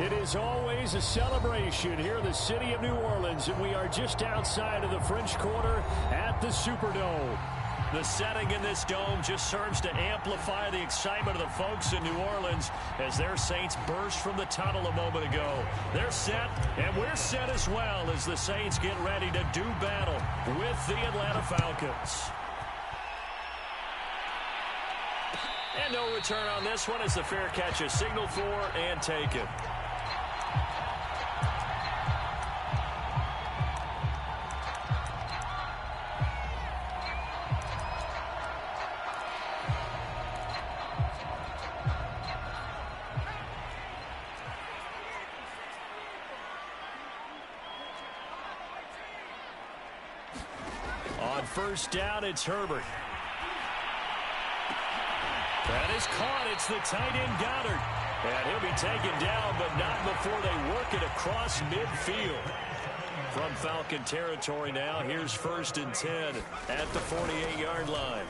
It is always a celebration here in the city of New Orleans, and we are just outside of the French Quarter at the Superdome. The setting in this dome just serves to amplify the excitement of the folks in New Orleans as their Saints burst from the tunnel a moment ago. They're set, and we're set as well as the Saints get ready to do battle with the Atlanta Falcons. And no return on this one as the fair catch is signaled for and taken. On first down, it's Herbert. That is caught. It's the tight end Goddard. And he'll be taken down, but not before they work it across midfield. From Falcon territory now, here's 1st and 10 at the 48-yard line.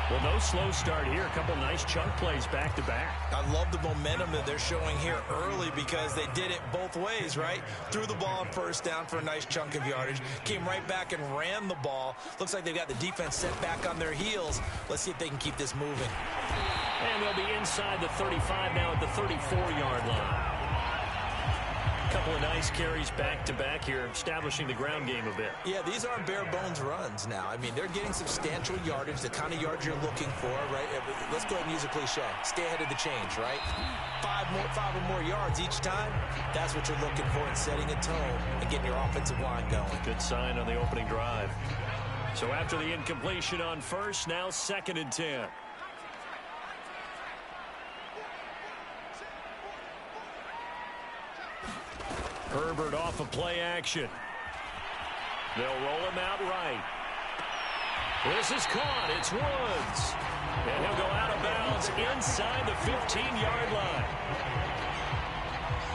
Well, no slow start here. A couple nice chunk plays back-to-back. I love the momentum that they're showing here early because they did it both ways, right? Threw the ball on first down for a nice chunk of yardage. Came right back and ran the ball. Looks like they've got the defense set back on their heels. Let's see if they can keep this moving. And they'll be inside the 35 now at the 34-yard line. Couple of nice carries back-to-back here, establishing the ground game a bit. Yeah, these aren't bare-bones runs now. I mean, they're getting substantial yardage, the kind of yards you're looking for, right? Let's go ahead and use a cliche. Stay ahead of the change, right? Five or more yards each time. That's what you're looking for in setting a tone and getting your offensive line going. Good sign on the opening drive. So after the incompletion on first, now 2nd and 10. Herbert off of play action. They'll roll him out right. This is caught. It's Woods. And he'll go out of bounds inside the 15-yard line.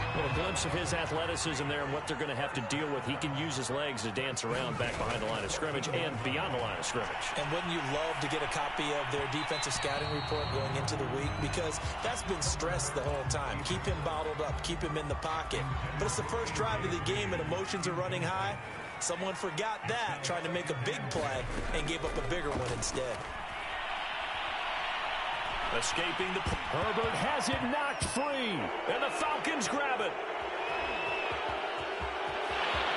A little glimpse of his athleticism there and what they're going to have to deal with. He can use his legs to dance around back behind the line of scrimmage and beyond the line of scrimmage. And wouldn't you love to get a copy of their defensive scouting report going into the week? Because that's been stressed the whole time. Keep him bottled up. Keep him in the pocket. But it's the first drive of the game and emotions are running high. Someone forgot that, trying to make a big play, and gave up a bigger one instead. Escaping the... Herbert has it knocked free. And the Falcons grab it.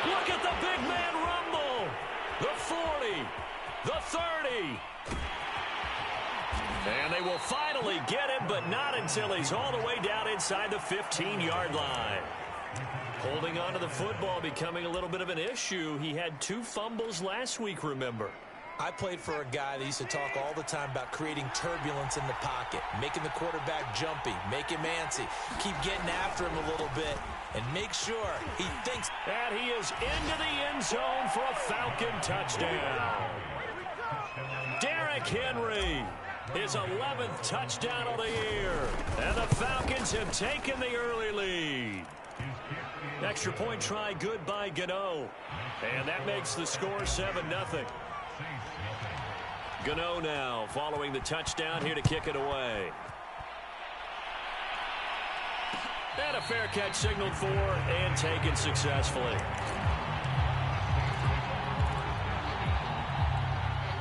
Look at the big man rumble. The 40. The 30. And they will finally get it, but not until he's all the way down inside the 15-yard line. Holding on to the football becoming a little bit of an issue. He had 2 fumbles last week, remember. I played for a guy that used to talk all the time about creating turbulence in the pocket, making the quarterback jumpy, make him antsy, keep getting after him a little bit, and make sure he thinks. And he is into the end zone for a Falcon touchdown. Derrick Henry, his 11th touchdown of the year. And the Falcons have taken the early lead. Extra point try good by Gano. And that makes the score 7-0. Gano now following the touchdown here to kick it away. And a fair catch signaled for and taken successfully.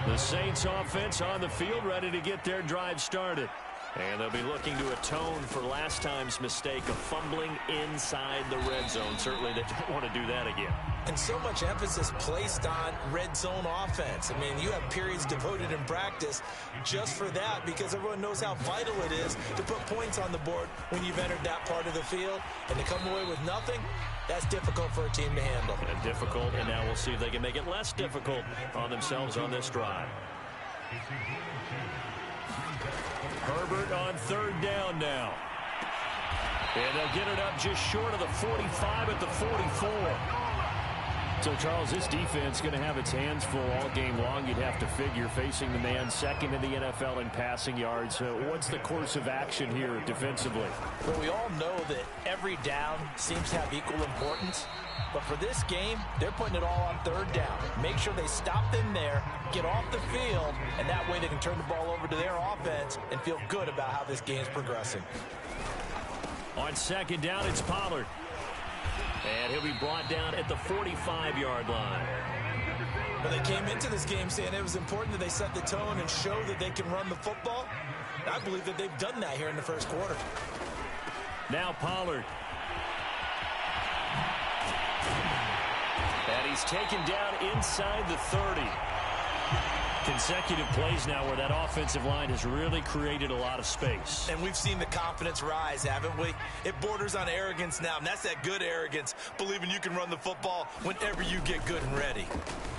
The Saints offense on the field ready to get their drive started. And they'll be looking to atone for last time's mistake of fumbling inside the red zone. Certainly they don't want to do that again. And so much emphasis placed on red zone offense. I mean, you have periods devoted in practice just for that because everyone knows how vital it is to put points on the board when you've entered that part of the field. And to come away with nothing, that's difficult for a team to handle. And difficult, and now we'll see if they can make it less difficult on themselves on this drive. Herbert on 3rd down now. And they'll get it up just short of the 45 at the 44. So, Charles, this defense is going to have its hands full all game long, you'd have to figure, facing the man second in the NFL in passing yards. What's the course of action here defensively? Well, we all know that every down seems to have equal importance. But for this game, they're putting it all on third down. Make sure they stop them there, get off the field, and that way they can turn the ball over to their offense and feel good about how this game's progressing. On second down, it's Pollard. And he'll be brought down at the 45-yard line. Well, they came into this game saying it was important that they set the tone and show that they can run the football. I believe that they've done that here in the first quarter. Now Pollard. And he's taken down inside the 30. Consecutive plays now where that offensive line has really created a lot of space. And we've seen the confidence rise, haven't we? It borders on arrogance now, and that's that good arrogance, believing you can run the football whenever you get good and ready.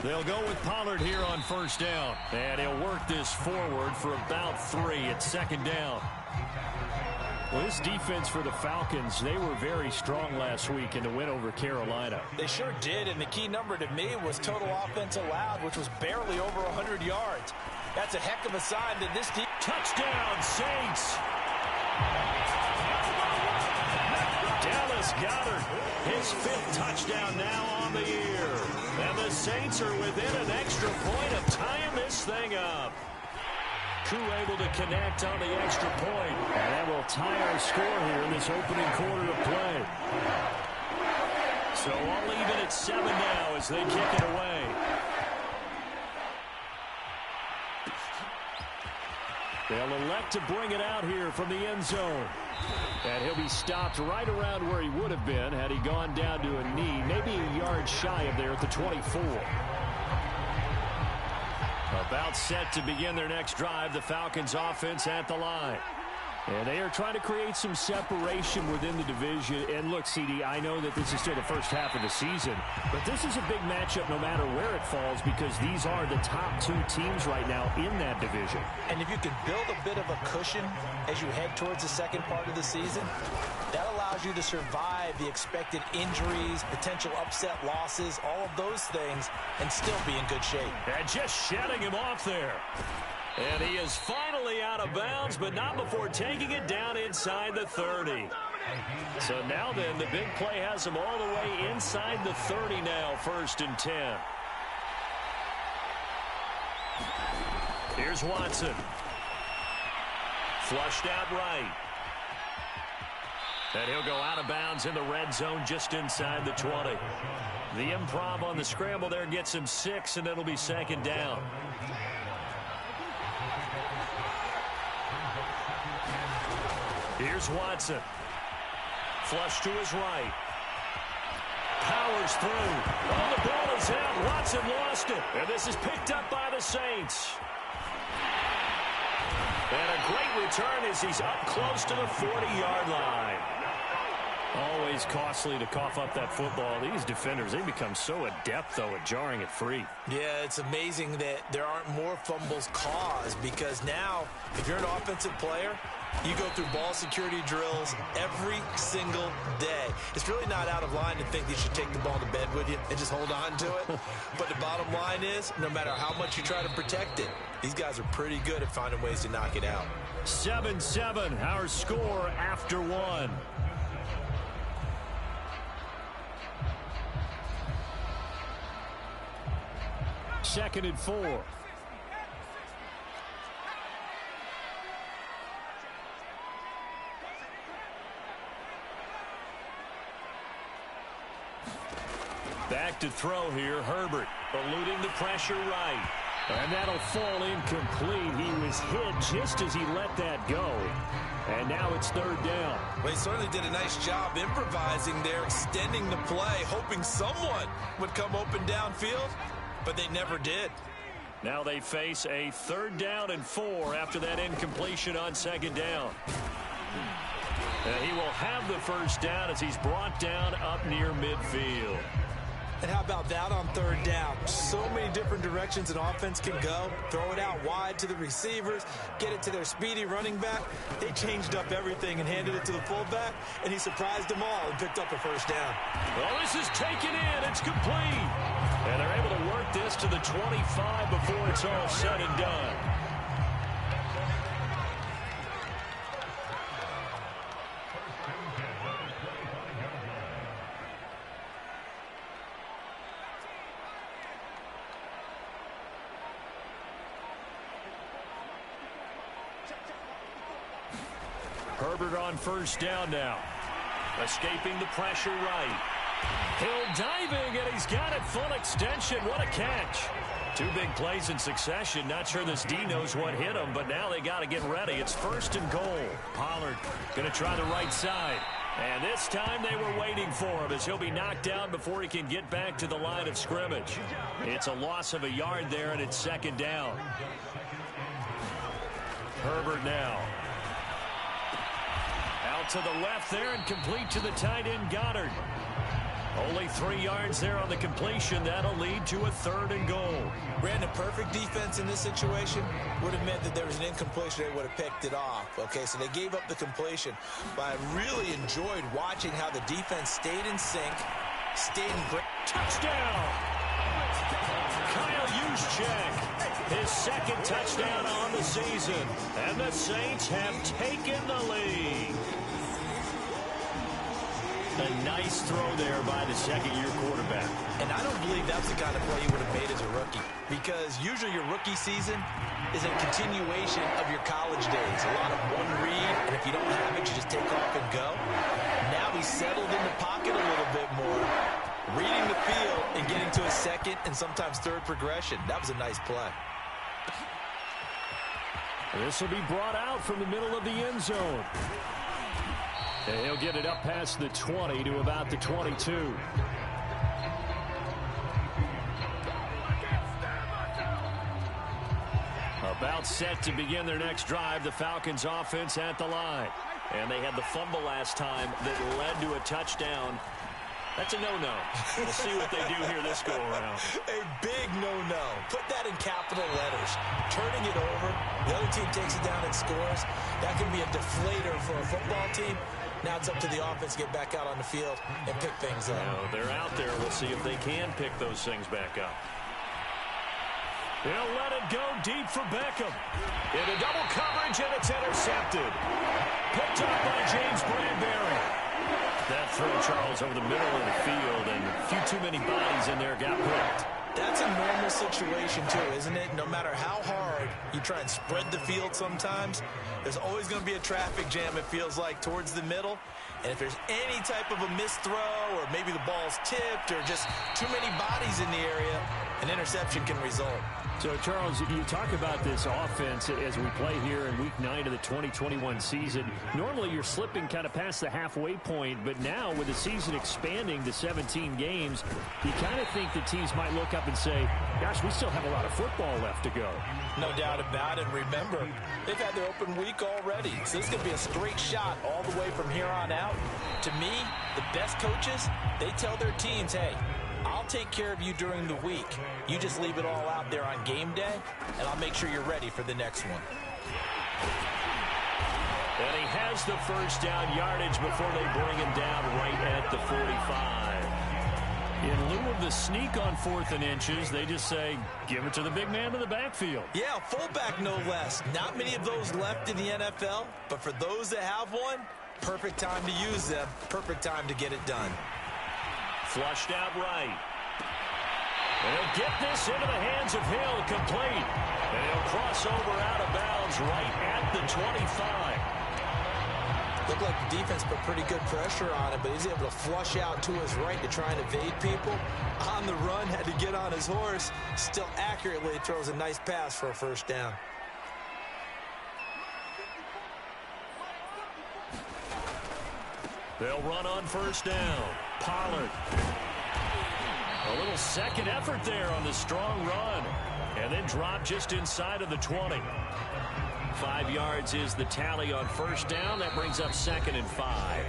They'll go with Pollard here on first down. And he'll work this forward for about 3 at second down. Well, this defense for the Falcons, they were very strong last week in the win over Carolina. They sure did, and the key number to me was total offense allowed, which was barely over 100 yards. That's a heck of a sign that this team... Touchdown, Saints! Dallas Goedert, his 5th touchdown now on the year. And the Saints are within an extra point of tying this thing up. Koo able to connect on the extra point. And that will tie our score here in this opening quarter of play. So all even at 7 now as they kick it away. They'll elect to bring it out here from the end zone. And he'll be stopped right around where he would have been had he gone down to a knee, maybe a yard shy of there at the 24. About set to begin their next drive, the Falcons offense at the line. And they are trying to create some separation within the division. And look, CD, I know that this is still the first half of the season, but this is a big matchup no matter where it falls because these are the top 2 teams right now in that division. And if you can build a bit of a cushion as you head towards the second part of the season, that allows you to survive the expected injuries, potential upset losses, all of those things, and still be in good shape. And just shedding him off there. And he is finally out of bounds, but not before taking it down inside the 30. So now then, the big play has him all the way inside the 30 now, 1st and 10. Here's Watson. Flushed out right. And he'll go out of bounds in the red zone just inside the 20. The improv on the scramble there gets him 6, and it'll be second down. Here's Watson. Flush to his right. Powers through. Oh, the ball is out. Watson lost it. And this is picked up by the Saints. And a great return as he's up close to the 40-yard line. Always costly to cough up that football. These defenders, they become so adept, though, at jarring it free. Yeah, it's amazing that there aren't more fumbles caused because now, if you're an offensive player, you go through ball security drills every single day. It's really not out of line to think that you should take the ball to bed with you and just hold on to it. But the bottom line is, no matter how much you try to protect it, these guys are pretty good at finding ways to knock it out. 7-7, our score after 1. Second and 4. Back to throw here, Herbert, eluding the pressure right. And that'll fall incomplete. He was hit just as he let that go. And now it's third down. Well, he certainly did a nice job improvising there, extending the play, hoping someone would come open downfield, but they never did. Now they face a 3rd down and 4 after that incompletion on second down. And he will have the first down as he's brought down up near midfield. And how about that on 3rd down? So many different directions an offense can go. Throw it out wide to the receivers, get it to their speedy running back. They changed up everything and handed it to the fullback, and he surprised them all and picked up a first down. Well, this is taken in. It's complete. to the 25 before it's all said and done. Herbert on first down now. Escaping the pressure right. Hill diving, and he's got it full extension. What a catch. Two big plays in succession. Not sure this D knows what hit him, but now they got to get ready. It's first and goal. Pollard going to try the right side. And this time they were waiting for him as he'll be knocked down before he can get back to the line of scrimmage. It's a loss of a yard there, and it's second down. Herbert now. Out to the left there and complete to the tight end Goddard. Only 3 yards there on the completion. That'll lead to a third and goal. Brandon, perfect defense in this situation would have meant that there was an incompletion. They would have picked it off. Okay, so they gave up the completion. But I really enjoyed watching how the defense stayed in sync, stayed in great. Touchdown! Kyle Juszczyk, his second touchdown on the season. And the Saints have taken the lead. A nice throw there by the second-year quarterback. And I don't believe that's the kind of play you would have made as a rookie, because usually your rookie season is a continuation of your college days. A lot of one read, and if you don't have it, you just take off and go. Now he's settled in the pocket a little bit more, reading the field and getting to a second and sometimes third progression. That was a nice play. This will be brought out from the middle of the end zone. And he'll get it up past the 20 to about the 22. About set to begin their next drive. The Falcons offense at the line. And they had the fumble last time that led to a touchdown. That's a no-no. We'll see what they do here this go-around. A big no-no. Put that in capital letters. Turning it over. The other team takes it down and scores. That can be a deflator for a football team. Now it's up to the offense to get back out on the field and pick things up. They're out there. We'll see if they can pick those things back up. They'll let it go deep for Beckham. Into double coverage, and it's intercepted. Picked up by James Bradbury. That throw, Charles, over the middle of the field, and a few too many bodies in there got picked. That's a normal situation, too, isn't it? No matter how hard you try and spread the field sometimes, there's always going to be a traffic jam, it feels like, towards the middle. And if there's any type of a missed throw, or maybe the ball's tipped, or just too many bodies in the area, an interception can result. So, Charles, you talk about this offense as we play here in Week 9 of the 2021 season. Normally, you're slipping kind of past the halfway point, but now with the season expanding to 17 games, you kind of think the teams might look up and say, gosh, we still have a lot of football left to go. No doubt about it. Remember, they've had their open week already, so this could be a straight shot all the way from here on out. To me, the best coaches, they tell their teams, hey, I'll take care of you during the week. You just leave it all out there on game day, and I'll make sure you're ready for the next one. And he has the first down yardage before they bring him down right at the 45. In lieu of the sneak on 4th and inches, they just say, give it to the big man in the backfield. Yeah, fullback no less. Not many of those left in the NFL, but for those that have one, perfect time to use them, perfect time to get it done. Flushed out right. And he'll get this into the hands of Hill, complete. And he'll cross over out of bounds right at the 25. Looked like the defense put pretty good pressure on him, but he's able to flush out to his right to try and evade people. On the run, had to get on his horse. Still accurately throws a nice pass for a first down. They'll run on first down. Pollard. A little second effort there on the strong run. And then drop just inside of the 20. 5 yards is the tally on first down. That brings up 2nd and 5.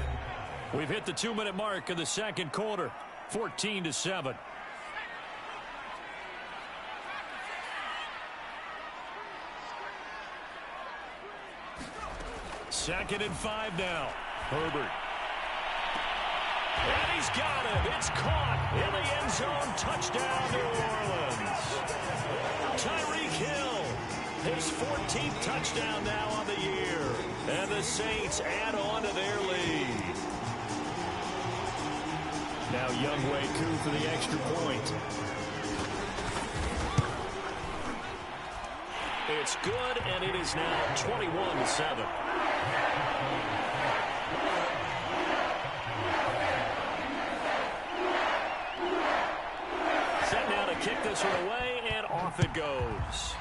We've hit the 2-minute mark of the second quarter. 14-7. Second and 5 now. Herbert. And he's got it. It's caught in the end zone. Touchdown, New Orleans. 14th touchdown now on the year. And the Saints add on to their lead. Now Younghoe Koo for the extra point. It's good, and it is now 21-7. Set now to kick this one away, and off it goes.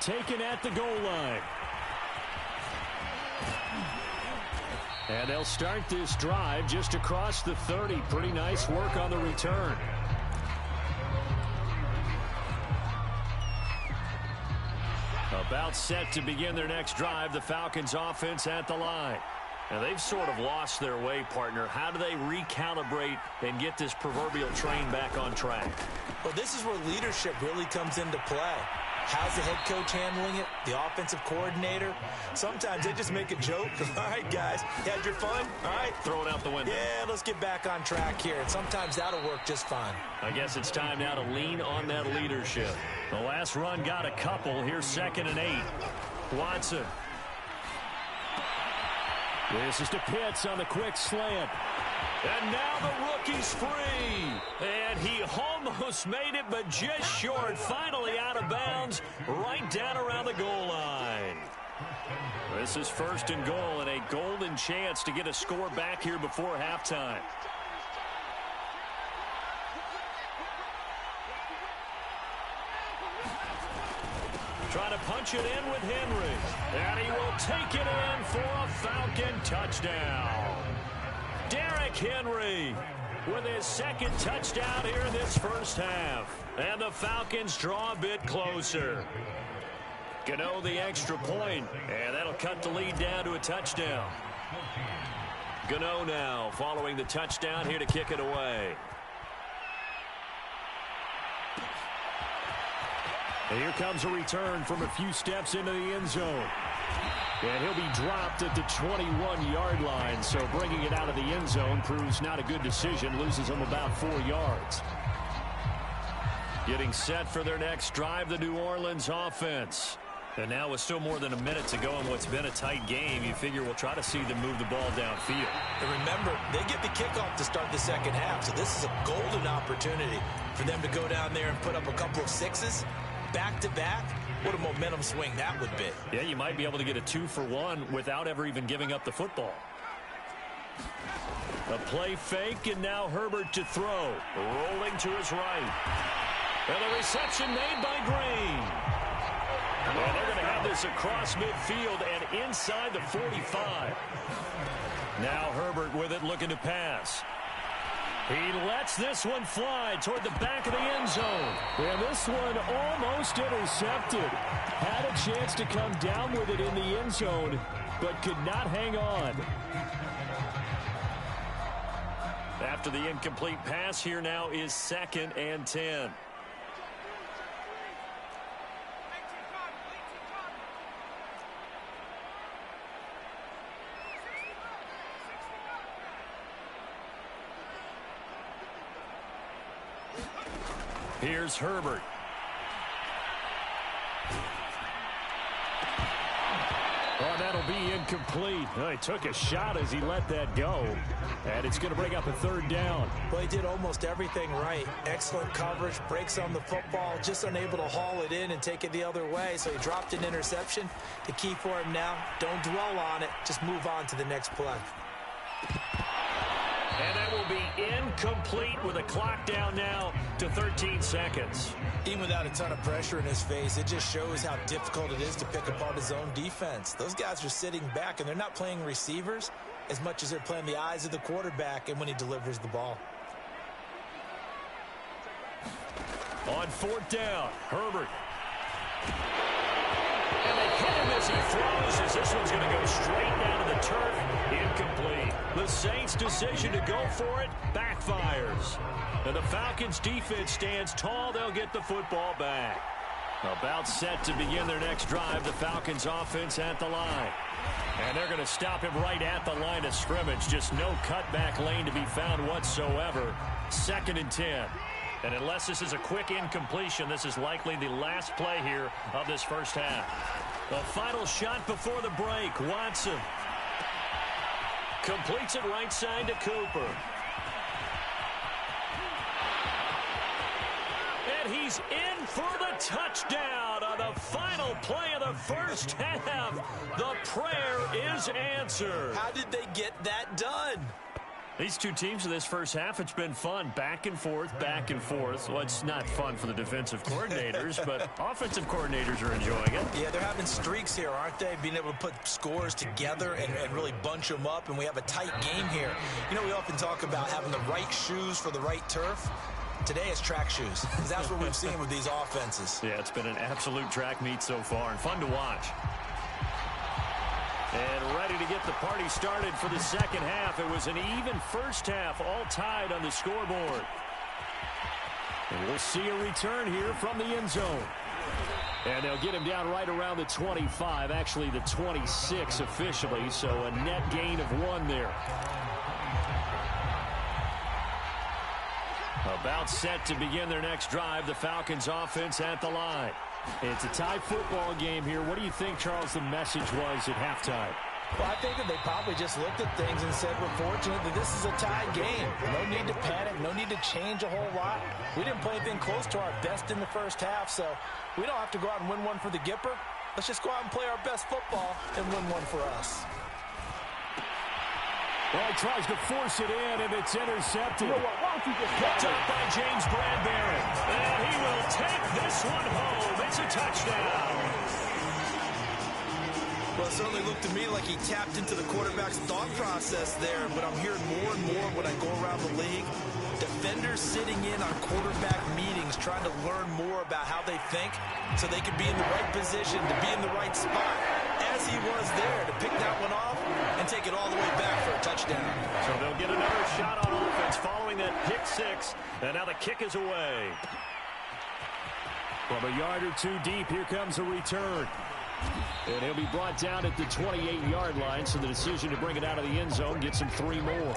Taken at the goal line. And they'll start this drive just across the 30. Pretty nice work on the return. About set to begin their next drive, the Falcons offense at the line. Now, they've sort of lost their way, partner. How do they recalibrate and get this proverbial train back on track? Well, this is where leadership really comes into play. How's the head coach handling it? The offensive coordinator? Sometimes they just make a joke. All right, guys, you had your fun? All right. Throw it out the window. Yeah, let's get back on track here. And sometimes that'll work just fine. I guess it's time now to lean on that leadership. The last run got a couple. Here's 2nd and 8. Watson. This is to Pitts on the quick slant. And now the rookie's free. And he almost made it, but just short. Finally out of bounds, right down around the goal line. This is 1st and goal, and a golden chance to get a score back here before halftime. Trying to punch it in with Henry. And he will take it in for a Falcon touchdown. Derrick Henry with his 2nd touchdown here in this first half. And the Falcons draw a bit closer. Gano the extra point, and that'll cut the lead down to a touchdown. Gano now following the touchdown here to kick it away. And here comes a return from a few steps into the end zone. And he'll be dropped at the 21-yard line, so bringing it out of the end zone proves not a good decision. Loses him about 4 yards. Getting set for their next drive, the New Orleans offense. And now with still more than a minute to go in what's been a tight game, you figure we'll try to see them move the ball downfield. And remember, they get the kickoff to start the second half, so this is a golden opportunity for them to go down there and put up a couple of sixes back-to-back. What a momentum swing that would be. Yeah, you might be able to get a 2-for-1 without ever even giving up the football. A play fake, and now Herbert to throw. Rolling to his right. And the reception made by Green. Well, they're going to have this across midfield and inside the 45. Now Herbert with it, looking to pass. He lets this one fly toward the back of the end zone. And this one almost intercepted. Had a chance to come down with it in the end zone, but could not hang on. After the incomplete pass, here now is 2nd and 10. Here's Herbert. Oh, that'll be incomplete. Oh, he took a shot as he let that go. And it's going to bring up a 3rd down. Well, he did almost everything right. Excellent coverage, breaks on the football, just unable to haul it in and take it the other way. So he dropped an interception. The key for him now, don't dwell on it. Just move on to the next play. And that will be incomplete with a clock down now to 13 seconds. Even without a ton of pressure in his face, it just shows how difficult it is to pick apart his own defense. Those guys are sitting back, and they're not playing receivers as much as they're playing the eyes of the quarterback and when he delivers the ball. On 4th down, Herbert. And they hit him as he throws, as this one's going to go straight down to the turf. Incomplete. The Saints' decision to go for it backfires. And the Falcons' defense stands tall. They'll get the football back. About set to begin their next drive, the Falcons' offense at the line. And they're going to stop him right at the line of scrimmage. Just no cutback lane to be found whatsoever. 2nd and 10. And unless this is a quick incompletion, this is likely the last play here of this first half. The final shot before the break. Watson completes it right side to Cooper. And he's in for the touchdown on the final play of the first half. The prayer is answered. How did they get that done? These two teams in this first half, it's been fun. Back and forth, back and forth. Well, it's not fun for the defensive coordinators, but offensive coordinators are enjoying it. Yeah, they're having streaks here, aren't they? Being able to put scores together and really bunch them up, and we have a tight game here. You know, we often talk about having the right shoes for the right turf. Today it's track shoes, because that's what we've seen with these offenses. Yeah, it's been an absolute track meet so far, and fun to watch. And ready to get the party started for the second half. It was an even first half, all tied on the scoreboard. And we'll see a return here from the end zone. And they'll get him down right around the 25, actually the 26 officially, so a net gain of 1 there. About set to begin their next drive, the Falcons offense at the line. It's a tie football game here. What do you think, Charles, the message was at halftime? Well, I think that they probably just looked at things and said, we're fortunate that this is a tie game. No need to panic, no need to change a whole lot. We didn't play anything close to our best in the first half, so we don't have to go out and win one for the Gipper. Let's just go out and play our best football and win one for us. Well, he tries to force it in, and it's intercepted. You know what? Why don't you just picked up by James Bradbury. And he will take this one home. It's a touchdown. Well, it certainly looked to me like he tapped into the quarterback's thought process there, but I'm hearing more and more when I go around the league. Defenders sitting in on quarterback meetings trying to learn more about how they think so they can be in the right position, to be in the right spot, as he was there, to pick that one off and take it all the way back for a touchdown. So they'll get another shot on offense following that pick six, and now the kick is away. From a yard or two deep, here comes a return. And he'll be brought down at the 28-yard line, so the decision to bring it out of the end zone gets him 3 more.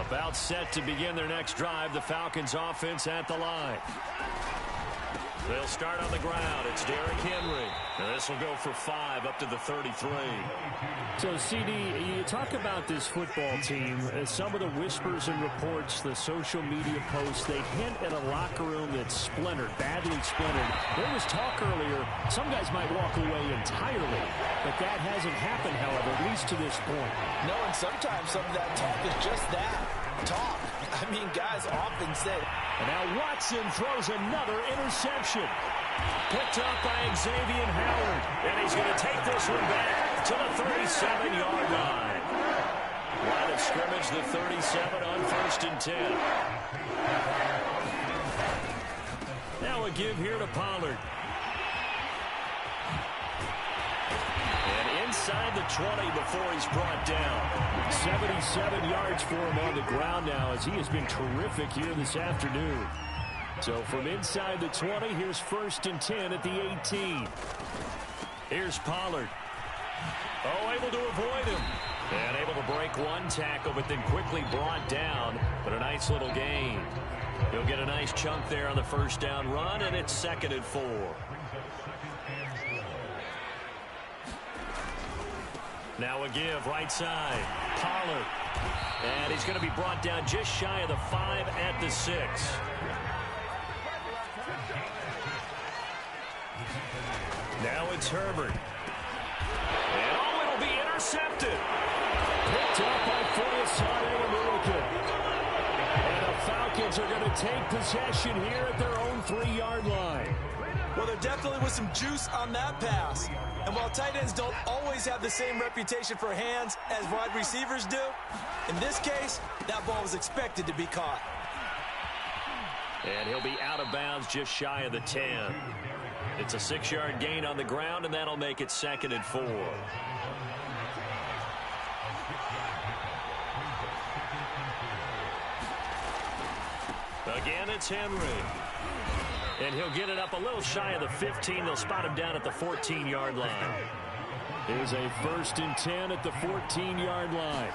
About set to begin their next drive, the Falcons offense at the line. They'll start on the ground. It's Derrick Henry. And this will go for 5 up to the 33. So, CD, you talk about this football team. Some of the whispers and reports, the social media posts, they hint at a locker room that's splintered, badly splintered. There was talk earlier, some guys might walk away entirely. But that hasn't happened, however, at least to this point. No, and sometimes some of that talk is just that, talk. I mean, guys often say. And now Watson throws another interception. Picked up by Xavier Howard. And he's going to take this one back to the 37-yard line. Line of scrimmage, the 37 on 1st and 10. Now a give here to Pollard. And inside the 20 before he's brought down. 77 yards for him on the ground now, as he has been terrific here this afternoon. So from inside the 20, here's 1st and 10 at the 18. Here's Pollard. Oh, able to avoid him. And able to break one tackle, but then quickly brought down. But a nice little gain. He'll get a nice chunk there on the first down run, and it's 2nd and 4. Now a give, right side. Pollard. And he's going to be brought down just shy of the 5 at the 6. Now it's Herbert. And oh, it'll be intercepted. Picked up by Falcons. And the Falcons are going to take possession here at their own 3-yard line. Well, there definitely was some juice on that pass. And while tight ends don't always have the same reputation for hands as wide receivers do, in this case, that ball was expected to be caught. And he'll be out of bounds just shy of the 10. It's a 6-yard gain on the ground, and that'll make it 2nd and 4. Again, it's Henry. And he'll get it up a little shy of the 15. They'll spot him down at the 14-yard line. Here's a 1st and 10 at the 14-yard line.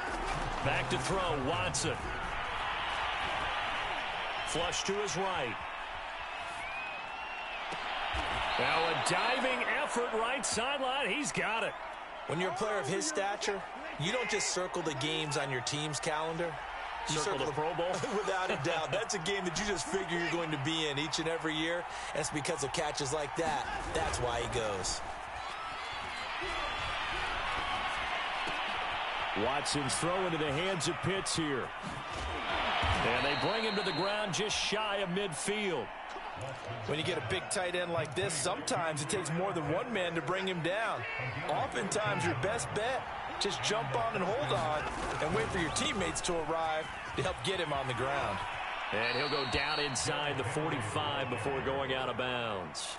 Back to throw, Watson. Flush to his right. Now a diving effort right sideline. He's got it. When you're a player of his stature, you don't just circle the games on your team's calendar. You circle the Pro Bowl? Without a doubt. That's a game that you just figure you're going to be in each and every year. And it's because of catches like that. That's why he goes. Watson's throw into the hands of Pitts here. And they bring him to the ground just shy of midfield. When you get a big tight end like this, sometimes it takes more than one man to bring him down. Oftentimes, your best bet, just jump on and hold on and wait for your teammates to arrive to help get him on the ground. And he'll go down inside the 45 before going out of bounds.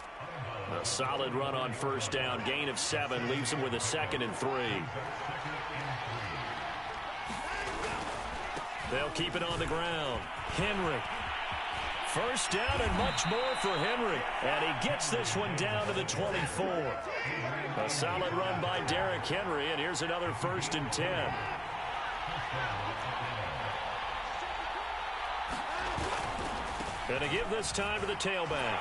A solid run on first down. Gain of 7 leaves him with a 2nd and 3. They'll keep it on the ground. Henry. First down and much more for Henry. And he gets this one down to the 24. A solid run by Derrick Henry, and here's another 1st and 10. And to give this time to the tailback.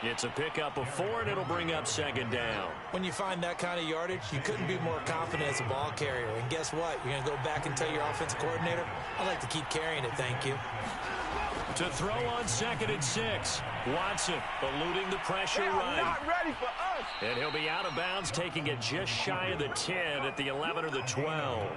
It's a pickup of 4, and it'll bring up 2nd down. When you find that kind of yardage, you couldn't be more confident as a ball carrier. And guess what? You're going to go back and tell your offensive coordinator, I'd like to keep carrying it, thank you. To throw on 2nd and 6. Watson eluding the pressure right. Not ready for us. And he'll be out of bounds, taking it just shy of the 10 at the 11 or the 12.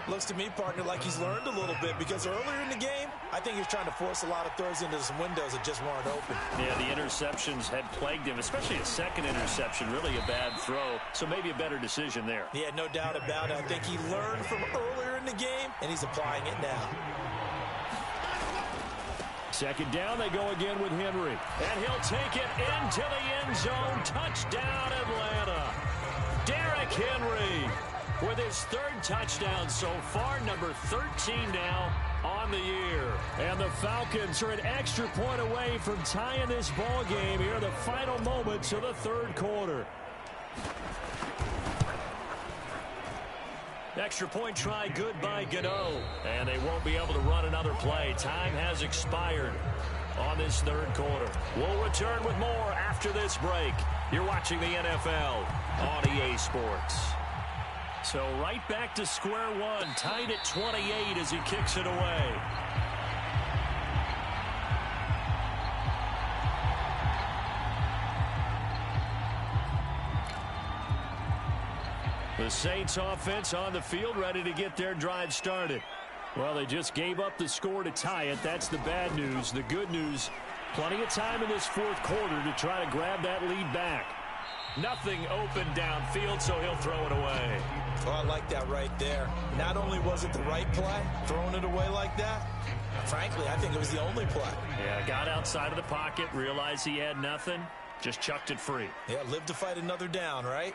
Looks to me, partner, like he's learned a little bit because earlier in the game, I think he was trying to force a lot of throws into some windows that just weren't open. Yeah, the interceptions had plagued him, especially a 2nd interception, really a bad throw, so maybe a better decision there. Yeah, no doubt about it. I think he learned from earlier in the game, and he's applying it now. 2nd down, they go again with Henry. And he'll take it into the end zone. Touchdown, Atlanta. Derrick Henry with his 3rd touchdown so far, number 13 now on the year. And the Falcons are an extra point away from tying this ball game here, the final moments of the 3rd quarter. Extra point try good by Gano. And they won't be able to run another play. Time has expired on this 3rd quarter. We'll return with more after this break. You're watching the NFL on EA Sports. So right back to square one, tied at 28 as he kicks it away. The Saints offense on the field, ready to get their drive started. Well, they just gave up the score to tie it. That's the bad news. The good news, plenty of time in this 4th quarter to try to grab that lead back. Nothing open downfield, so he'll throw it away. Oh, I like that right there. Not only was it the right play, throwing it away like that, frankly, I think it was the only play. Yeah, got outside of the pocket, realized he had nothing, just chucked it free. Yeah, live to fight another down, right?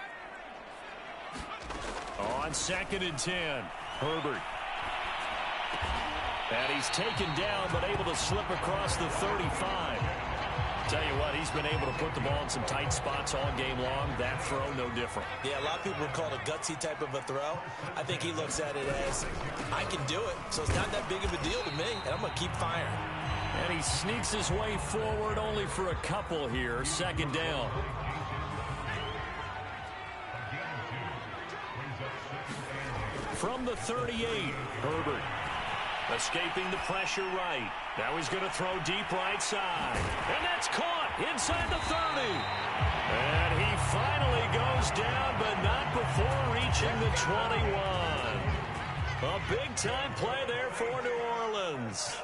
On 2nd and 10, Herbert. And he's taken down, but able to slip across the 35. Tell you what, he's been able to put the ball in some tight spots all game long. That throw, no different. Yeah, a lot of people would call it a gutsy type of a throw. I think he looks at it as, I can do it, so it's not that big of a deal to me, and I'm going to keep firing. And he sneaks his way forward only for a couple here. 2nd down. From the 38, Herbert. Escaping the pressure right. Now he's going to throw deep right side. And that's caught inside the 30. And he finally goes down, but not before reaching the 21. A big-time play there for New Orleans.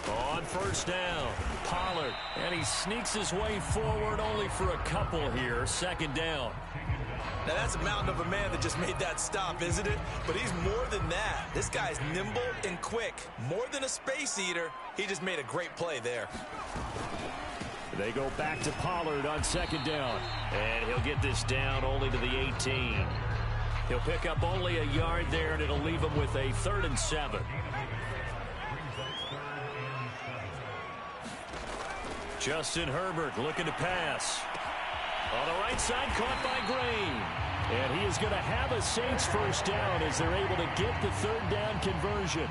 On 1st down, Pollard. And he sneaks his way forward only for a couple here. 2nd down. Now, that's a mountain of a man that just made that stop, isn't it? But he's more than that. This guy's nimble and quick. More than a space eater, he just made a great play there. They go back to Pollard on 2nd down. And he'll get this down only to the 18. He'll pick up only a yard there, and it'll leave him with a 3rd and 7. Justin Herbert looking to pass. On the right side, caught by Green. And he is going to have a Saints first down as they're able to get the third down conversion.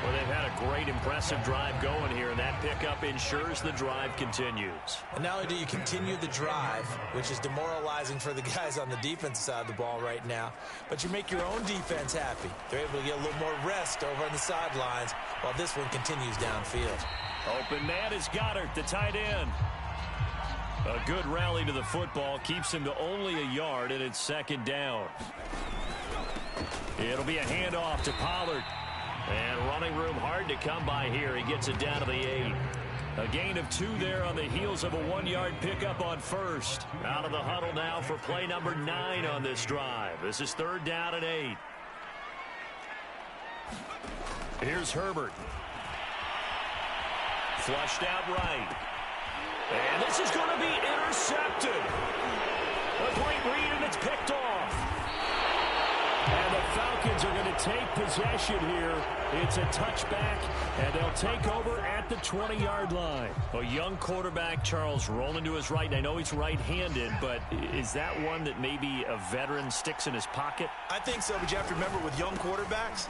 Well, they've had a great, impressive drive going here, and that pickup ensures the drive continues. And not only do you continue the drive, which is demoralizing for the guys on the defensive side of the ball right now, but you make your own defense happy. They're able to get a little more rest over on the sidelines while this one continues downfield. Open man is Goddard, the tight end. A good rally to the football keeps him to only a yard, and it's second down. It'll be a handoff to Pollard. And running room hard to come by here. He gets it down to the 8. A gain of 2 there on the heels of a 1-yard pickup on first. Out of the huddle now for play number 9 on this drive. This is third down and 8. Here's Herbert. Flushed out right. And this is going to be intercepted. A great read, and it's picked off. And the Falcons are going to take possession here. It's a touchback, and they'll take over at the 20-yard line. A young quarterback, Charles, rolling to his right. And I know he's right-handed, but is that one that maybe a veteran sticks in his pocket? I think so, but you have to remember with young quarterbacks,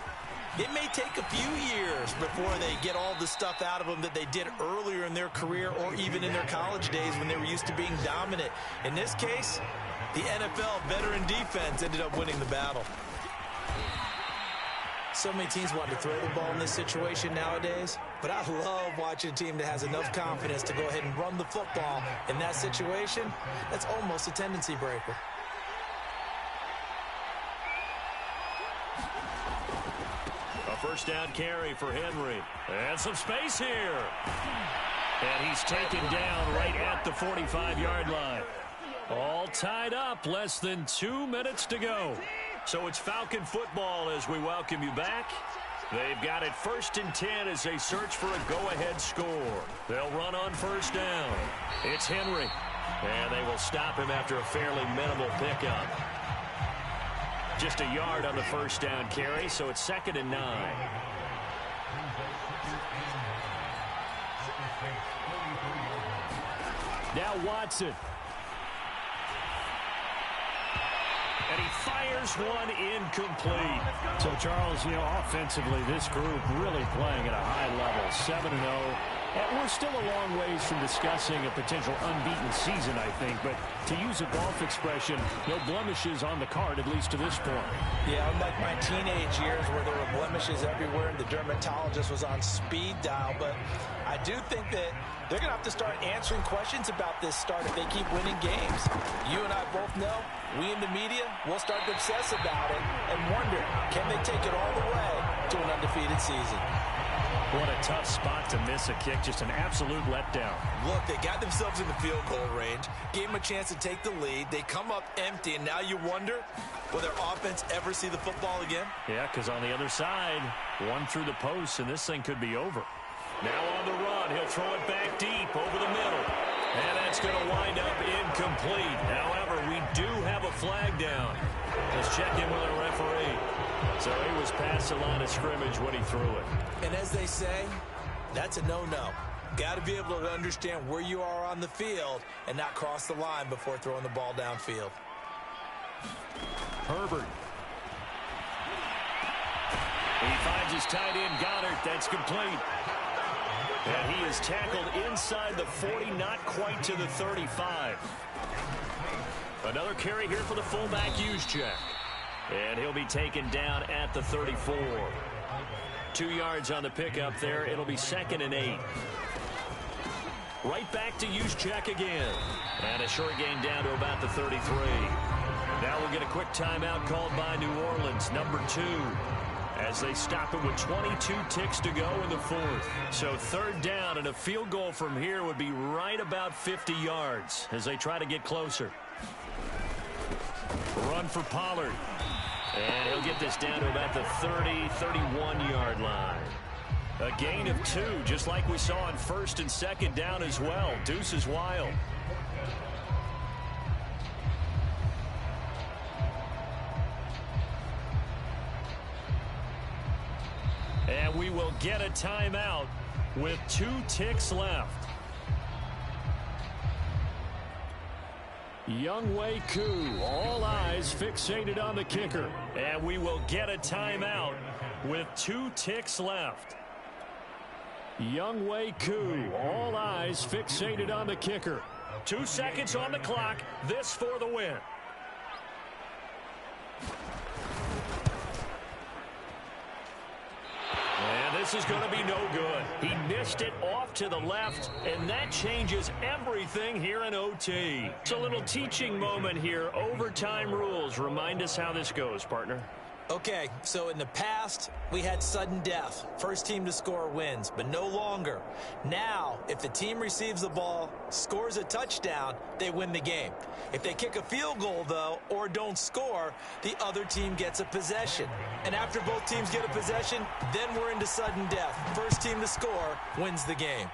it may take a few years before they get all the stuff out of them that they did earlier in their career or even in their college days when they were used to being dominant. In this case, the NFL veteran defense ended up winning the battle. So many teams want to throw the ball in this situation nowadays, but I love watching a team that has enough confidence to go ahead and run the football in that situation. That's almost a tendency breaker. A first down carry for Henry. And some space here. And he's taken down right at the 45-yard line. All tied up, less than 2 minutes to go. So it's Falcon football as we welcome you back. They've got it 1st and 10 as they search for a go-ahead score. They'll run on first down. It's Henry. And they will stop him after a fairly minimal pickup. Just a yard on the first down carry, so it's 2nd and 9. Now Watson. And he fires one incomplete. So, Charles, offensively, this group really playing at a high level, 7-0. And we're still a long ways from discussing a potential unbeaten season, I think. But to use a golf expression, no blemishes on the card, at least to this point. Yeah, unlike my teenage years where there were blemishes everywhere and the dermatologist was on speed dial. But I do think that they're going to have to start answering questions about this start if they keep winning games. You and I both know, we in the media, will start to obsess about it and wonder, can they take it all the way to an undefeated season? What a tough spot to miss a kick. Just an absolute letdown. Look, they got themselves in the field goal range, gave them a chance to take the lead. They come up empty, and now you wonder, will their offense ever see the football again? Yeah, because on the other side, one through the post, and this thing could be over. Now on the run, he'll throw it back deep over the middle. And that's going to wind up incomplete. However, we do have a flag down. Let's check in with our referee. So he was past the line of scrimmage when he threw it. And as they say, that's a no-no. Got to be able to understand where you are on the field and not cross the line before throwing the ball downfield. Herbert. He finds his tight end, Goddard. That's complete. And he is tackled inside the 40, not quite to the 35. Another carry here for the fullback, Juszczyk. And he'll be taken down at the 34. 2 yards on the pickup there. It'll be 2nd and 8. Right back to Juszczyk again. And a short gain down to about the 33. Now we'll get a quick timeout called by New Orleans, number 2. As they stop it with 22 ticks to go in the 4th. So third down, and a field goal from here would be right about 50 yards as they try to get closer. Run for Pollard. And he'll get this down to about the 30, 31-yard line. A gain of 2, just like we saw on 1st and 2nd down as well. Deuce is wild. And we will get a timeout with 2 ticks left. Younghoe Koo, all eyes fixated on the kicker. And we will get a timeout with 2 ticks left. Younghoe Koo, all eyes fixated on the kicker. 2 seconds on the clock. This for the win. And this is going to be no good. He missed it off to the left, and that changes everything here in OT. It's a little teaching moment here. Overtime rules. Remind us how this goes, partner. Okay, so in the past, we had sudden death. First team to score wins, but no longer. Now, if the team receives the ball, scores a touchdown, they win the game. If they kick a field goal, though, or don't score, the other team gets a possession. And after both teams get a possession, then we're into sudden death. First team to score wins the game.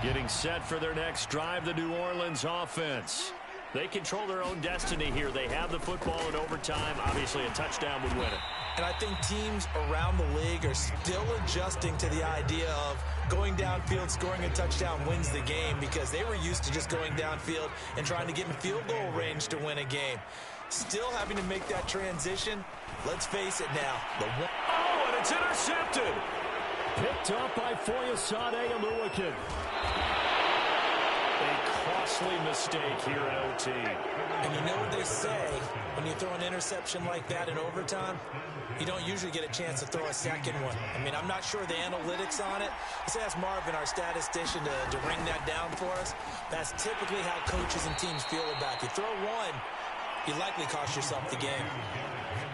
Getting set for their next drive, the New Orleans offense. They control their own destiny here. They have the football in overtime. Obviously, a touchdown would win it. And I think teams around the league are still adjusting to the idea of going downfield, scoring a touchdown wins the game, because they were used to just going downfield and trying to get in field goal range to win a game. Still having to make that transition. Let's face it now. Oh, and it's intercepted. Picked up by Foyesade Oluwakin. A costly mistake here in OT. And you know what they say, when you throw an interception like that in overtime, you don't usually get a chance to throw a second one. I mean, I'm not sure the analytics on it. Let's ask Marvin, our statistician, to bring that down for us. That's typically how coaches and teams feel about it. You throw one, you likely cost yourself the game.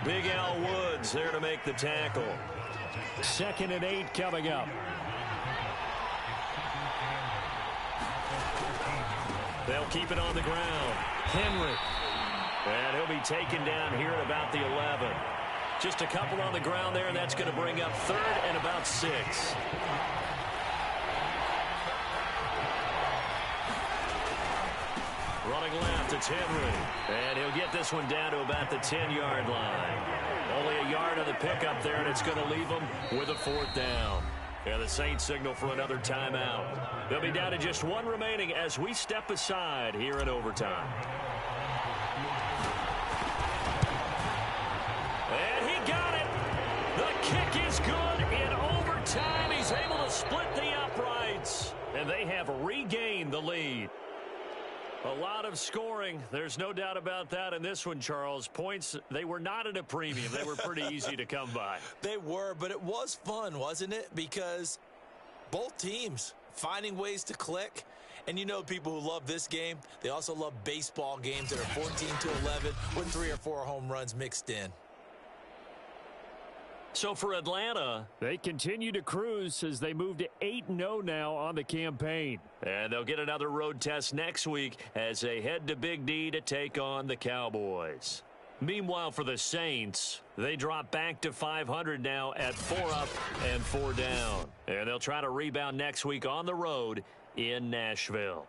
Big Al Woods there to make the tackle. 2nd and 8 coming up. They'll keep it on the ground. Henry. And he'll be taken down here at about the 11. Just a couple on the ground there, and that's going to bring up 3rd and about 6. Running left, it's Henry. And he'll get this one down to about the 10-yard line. Only a yard on the pickup there, and it's going to leave them with a 4th down. And the Saints signal for another timeout. They'll be down to just 1 remaining as we step aside here in overtime. And he got it. The kick is good in overtime. He's able to split the uprights. And they have regained the lead. A lot of scoring. There's no doubt about that in this one, Charles. Points, they were not at a premium. They were pretty easy to come by. They were, but it was fun, wasn't it? Because both teams finding ways to click. And you know people who love this game, they also love baseball games that are 14-11 with 3 or 4 home runs mixed in. So for Atlanta, they continue to cruise as they move to 8-0 now on the campaign. And they'll get another road test next week as they head to Big D to take on the Cowboys. Meanwhile, for the Saints, they drop back to 500 now at 4 up and 4 down. And they'll try to rebound next week on the road in Nashville.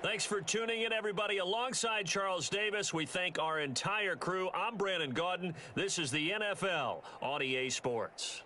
Thanks for tuning in, everybody. Alongside Charles Davis, we thank our entire crew. I'm Brandon Gaudin. This is the NFL on EA Sports.